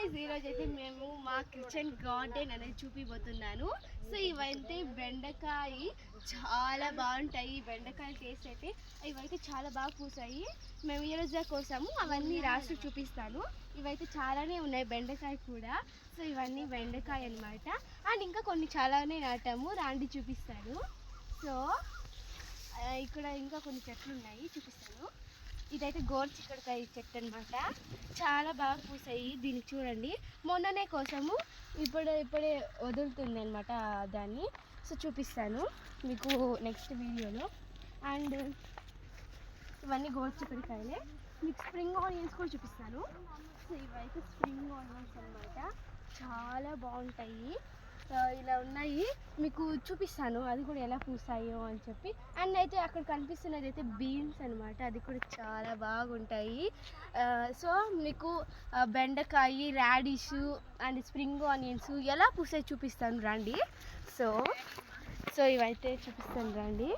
Guys ఈరోజు అయితే మేము మా కిచెన్ గార్డెన్ అనేది చూపిపోతున్నాను. సో ఇవైతే బెండకాయ చాలా బాగుంటాయి. బెండకాయ టేస్ట్ అయితే ఇవైతే చాలా బాగా పూసాయి. మేము ఈరోజు కోసాము, అవన్నీ రాసి చూపిస్తాను. ఇవైతే చాలానే ఉన్నాయి బెండకాయ కూడా. సో ఇవన్నీ బెండకాయ అనమాట. అండ్ ఇంకా కొన్ని చాలానే నాటాము, రాండి చూపిస్తాను. సో ఇక్కడ ఇంకా కొన్ని చెట్లు ఉన్నాయి, చూపిస్తాను. ఇదైతే గోరుచిక్కుడుకాయ చెట్టు అనమాట. చాలా బాగా పూసాయి. దీనికి చూడండి, మొన్ననే కోసము, ఇప్పుడే వదులుతుంది అనమాట దాన్ని. సో చూపిస్తాను మీకు నెక్స్ట్ వీడియోలో. అండ్ ఇవన్నీ గోరుచిక్కుడుకాయలే. మీకు స్ప్రింగ్ ఆనియన్స్ కూడా చూపిస్తాను. సో ఇవైతే స్ప్రింగ్ ఆనియన్స్ అనమాట, చాలా బాగుంటాయి. ఇలా ఉన్నాయి, మీకు చూపిస్తాను అది కూడా ఎలా పూసాయో అని చెప్పి. అండ్ అయితే అక్కడ కనిపిస్తున్నది అయితే బీన్స్ అనమాట, అది కూడా చాలా బాగుంటాయి. సో మీకు బెండకాయ, రాడిష్ అండ్ స్ప్రింగ్ ఆనియన్స్ ఎలా పూసాయి చూపిస్తాను రండి. సో ఇవైతే చూపిస్తాను రండి.